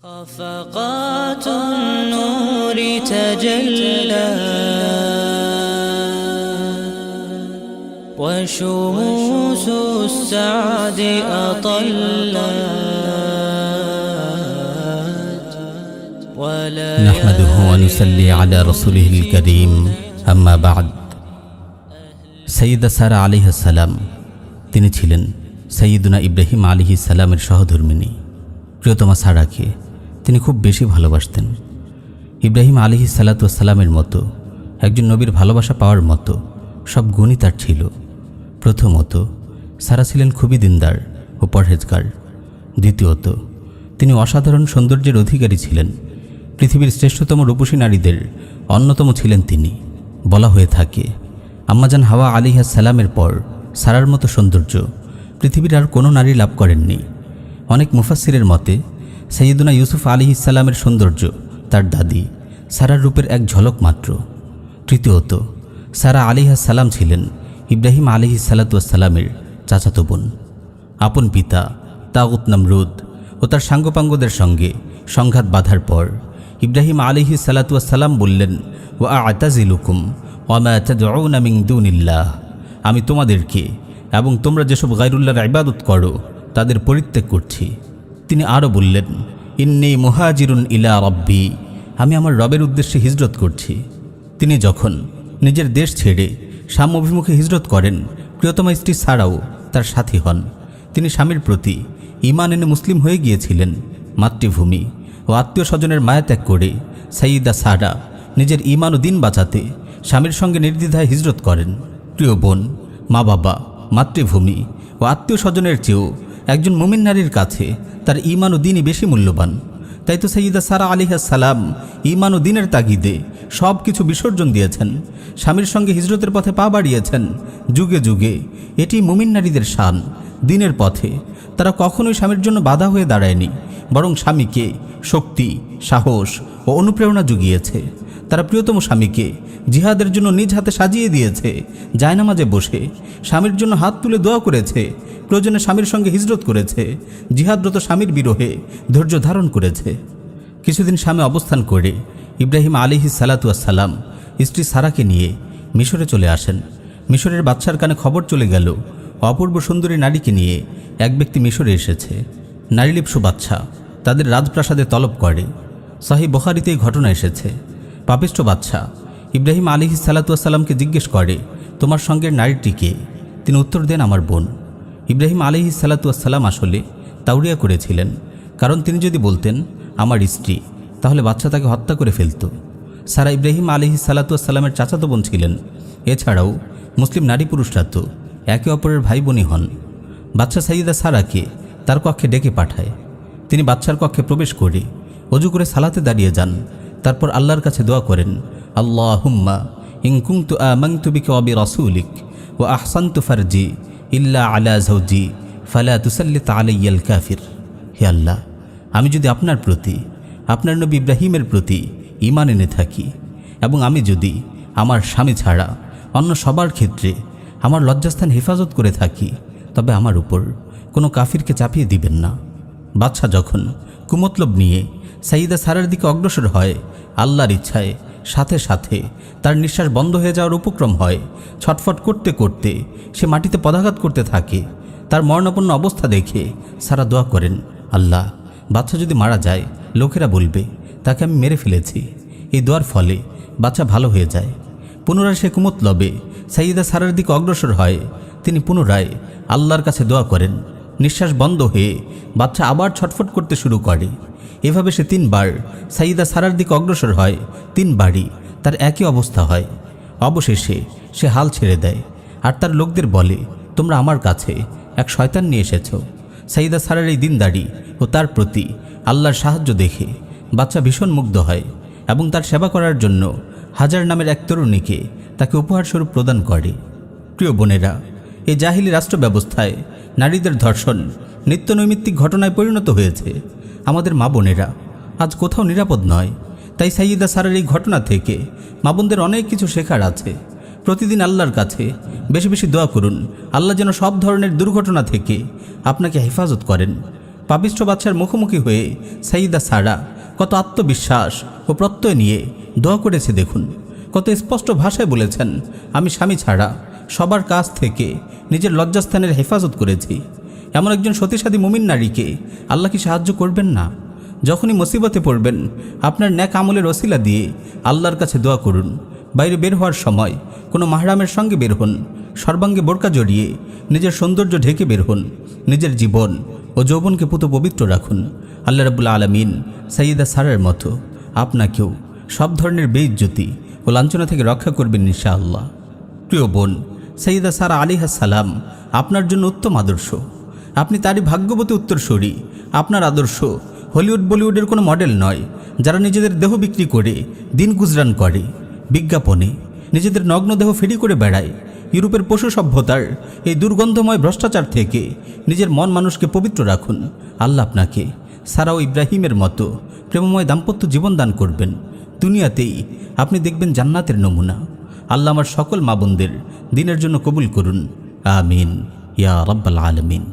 خفقات النور تجلى وشموس السعد أطلت نحمده ونصلي على رسوله الكريم أما بعد সৈয়দা সারা আলাইহিস সালাম তিনি ছিলেন সৈয়দুনা ইব্রাহিম আলাইহিস সালামের সহধর্মিণী। প্রিয়তমা সারাকে তিনি খুব বেশি ভালোবাসতেন। ইব্রাহিম আলাইহিস সালামের মতো একজন নবীর ভালোবাসা পাওয়ার মতো সব গুণই তার ছিল। প্রথমত, সারা ছিলেন খুবই দিনদার ও পরহেজগার। দ্বিতীয়ত, তিনি অসাধারণ সৌন্দর্যের অধিকারী ছিলেন। পৃথিবীর শ্রেষ্ঠতম রূপসী নারীদের অন্যতম ছিলেন তিনি। বলা হয়ে থাকে, আম্মাজান হাওয়া আলাইহিস সালামের পর সারার মতো সৌন্দর্য পৃথিবীর আর কোনো নারী লাভ করেননি। অনেক মুফাসসিরের মতে সৈয়দুনা ইউসুফ আলাইহিস সালামের সৌন্দর্য তার দাদি সারার রূপের এক ঝলক মাত্র। তৃতীয়ত, সারা আলাইহিস সালাম ছিলেন ইব্রাহিম আলাইহিস সালামের চাচাতো বোন। আপন পিতা তাগুত নমরুদ ও তার সাঙ্গপাঙ্গদের সঙ্গে সংঘাত বাঁধার পর ইব্রাহিম আলাইহিস সালাম বললেন, ওয়া আ'তাজিলুকুম ওয়া মা তাদউনা মিন দুনিল্লাহ, আমি তোমাদেরকে এবং তোমরা যেসব গায়রুল্লাহর ইবাদত করো তাদের পরিত্যাগ করছি। তিনি আরও বললেন, ইন্নী মুহাজিরুন ইলা রব্বি, আমি আমার রবের উদ্দেশ্যে হিজরত করছি। তিনি যখন নিজের দেশ ছেড়ে শাম অভিমুখে হিজরত করেন, প্রিয়তমা স্ত্রী সারাও তার সাথী হন। তিনি স্বামীর প্রতি ঈমান এনে মুসলিম হয়ে গিয়েছিলেন। মাতৃভূমি ও আত্মীয় স্বজনের মায়া ত্যাগ করে সাইয়্যিদা সারা নিজের ঈমান ও দিন বাঁচাতে স্বামীর সঙ্গে নির্দ্বিধায় হিজরত করেন। প্রিয় বোন, মা বাবা, মাতৃভূমি ও আত্মীয় স্বজনের চেয়েও একজন মুমিন নারীর কাছে তার ঈমান ও দিনই বেশি মূল্যবান। তাই তো সৈয়দা সারা আলাইহিস সালাম ঈমান ও দিনের তাগিদে সব কিছু বিসর্জন দিয়েছেন, স্বামীর সঙ্গে হিজরতের পথে পা বাড়িয়েছেন। যুগে যুগে এটি মুমিন নারীদের শান। দিনের পথে তারা কখনোই স্বামীর জন্য বাধা হয়ে দাঁড়ায়নি, বরং স্বামীকে শক্তি, সাহস ও অনুপ্রেরণা জুগিয়েছে। তারা প্রিয়তম স্বামীকে জিহাদের জন্য নিজ হাতে সাজিয়ে দিয়েছে, জায়নামাজে বসে স্বামীর জন্য হাত তুলে দোয়া করেছে, প্রয়োজনে স্বামীর সঙ্গে হিজরত করেছে, জিহাদরত স্বামীর বিরহে ধৈর্য ধারণ করেছে। কিছুদিন স্বামী অবস্থান করে ইব্রাহিম আলাইহিস সালাম স্ত্রী সারাকে নিয়ে মিশরে চলে আসেন। মিশরের বাদশার কানে খবর চলে গেল, অপূর্ব সুন্দরী নারীকে নিয়ে এক ব্যক্তি মিশরে এসেছে। নারীলিপ্সু বাদশা তাদের রাজপ্রাসাদে তলব করে। সহিহ বুখারীতে এই ঘটনা এসেছে। পাপিষ্ঠ বাদশা ইব্রাহিম আলাইহিস সালামকে জিজ্ঞেস করে, তোমার সঙ্গের নারীটিকে? তিনি উত্তর দেন, আমার বোন। ইব্রাহিম আলাইহিস সালাম আসলে তাওরিয়া করেছিলেন, কারণ তিনি যদি বলতেন আমার স্ত্রী, তাহলে বাদশা তাকে হত্যা করে ফেলত। সারা ইব্রাহিম আলাইহিস সালামের চাচাতো বোন ছিলেন। এছাড়াও মুসলিম নারী পুরুষরা তো একে অপরের ভাই বোনই হন। বাদশা সাইয়্যিদা সারাকে তার কক্ষে ডেকে পাঠায়। তিনি বাদশার কক্ষে প্রবেশ করে ওযু করে সালাতে দাঁড়িয়ে যান। তারপর আল্লাহর কাছে দোয়া করেন, আল্লাহুম্মা ইন কুনতু আমানতু বিকা ওয়া বিরাসূলিক ওয়া আহসানতু ফারজি ইল্লা আলা যাওজি ফালা তুসাল্লিত আলাইয়াল কাফির। হে আল্লাহ, আমি যদি আপনার প্রতি, আপনার নবী ইব্রাহিমের প্রতি ঈমান এনে থাকি এবং আমি যদি আমার স্বামী ছাড়া অন্য সবার ক্ষেত্রে আমার লজ্জাস্থান হেফাজত করে থাকি, তবে আমার উপর কোনো কাফিরকে চাপিয়ে দিবেন না। বাদশা যখন কুমতলব নিয়ে সাইয়্যিদা সারার দিকে অগ্রসর হয়, আল্লাহর ইচ্ছায় সাথে সাথে তার নিঃশ্বাস বন্ধ হয়ে যাওয়ার উপক্রম হয়। ছটফট করতে করতে সে মাটিতে পদাঘাত করতে থাকে। তার মরণাপন্ন অবস্থা দেখে সারা দোয়া করেন, আল্লাহ, বাচ্চা যদি মারা যায় লোকেরা বলবে তাকে আমি মেরে ফেলেছি। এই দোয়ার ফলে বাচ্চা ভালো হয়ে যায়। পুনরায় সে কুমতলবে সাইয়্যিদা সারার দিকে অগ্রসর হয়। তিনি পুনরায় আল্লাহর কাছে দোয়া করেন। নিঃশ্বাস বন্ধ হয়ে বাচ্চা আবার ছটফট করতে শুরু করে। এভাবে সে 3 বার সাইয়্যিদা সারার দিকে অগ্রসর হয়। 3 বারই তার একই অবস্থা হয়। অবশেষে সে হাল ছেড়ে দেয় আর তার লোকদের বলে, তোমরা আমার কাছে এক শয়তান নিয়ে এসেছ। সাইয়্যিদা সারার এই দিনদারি ও তার প্রতি আল্লাহর সাহায্য দেখে বাচ্চা ভীষণ মুগ্ধ হয় এবং তার সেবা করার জন্য হাজার নামের এক তরুণীকে তাকে উপহারস্বরূপ প্রদান করে। প্রিয় বোনেরা, এই জাহিলি রাষ্ট্র ব্যবস্থায় নারীদের ধর্ষণ নিত্যনৈমিত্তিক ঘটনায় পরিণত হয়েছে। আমাদের মা বোনেরা আজ কোথাও নিরাপদ নয়। তাই সাইয়্যিদা সারার এই ঘটনা থেকে মা বোনদের অনেক কিছু শেখার আছে। প্রতিদিন আল্লাহর কাছে বেশি বেশি দোয়া করুন, আল্লাহ যেন সব ধরনের দুর্ঘটনা থেকে আপনাকে হেফাজত করেন। পাপিষ্ঠ বাদশার মুখোমুখি হয়ে সাইয়্যিদা সারা কত আত্মবিশ্বাস ও প্রত্যয় নিয়ে দোয়া করেছে দেখুন। কত স্পষ্ট ভাষায় বলেছেন, আমি স্বামী ছাড়া সবার কাছ থেকে নিজের লজ্জাস্থানের হেফাজত করেছি। এমন একজন সতীসাধী মুমিন নারীকে আল্লাহ কি সাহায্য করবেন না? যখনই মুসিবতে পড়বেন আপনার ন্যাক আমলের ওসিলা দিয়ে আল্লাহর কাছে দোয়া করুন। বাইরে বের হওয়ার সময় কোনো মাহরামের সঙ্গে বের হন, সর্বাঙ্গে বোরকা জড়িয়ে নিজের সৌন্দর্য ঢেকে বের হন। নিজের জীবন ও যৌবনকে পুত পবিত্র রাখুন। আল্লাহ রাব্বুল আলামিন সাইয়্যিদা সারার মতো আপনাকেও সব ধরনের বেইজ্জতি ও লাঞ্ছনা থেকে রক্ষা করবেন ইনশাআল্লাহ। প্রিয় বোন, সাইয়্যিদা সারা আলাইহিস সালাম আপনার জন্য উত্তম আদর্শ। আপনি তারই ভাগ্যবতী উত্তরসূরি। আপনার আদর্শ হলিউড বলিউডের কোনো মডেল নয়, যারা নিজেদের দেহ বিক্রি করে দিন গুজরান করে, বিজ্ঞাপনে নিজেদের নগ্ন দেহ ফেরি করে বেড়ায়। ইউরোপের পশু সভ্যতার এই দুর্গন্ধময় ভ্রষ্টাচার থেকে নিজের মন মানুষকে পবিত্র রাখুন। আল্লাহ আপনাকে সারা ও ইব্রাহিমের মতো প্রেমময় দাম্পত্য জীবন দান করবেন। দুনিয়াতেই আপনি দেখবেন জান্নাতের নমুনা। আল্লাহ আমার সকল মা বোনদের দিনের জন্য কবুল করুন। আমিন ইয়া রাব্বাল আলামিন।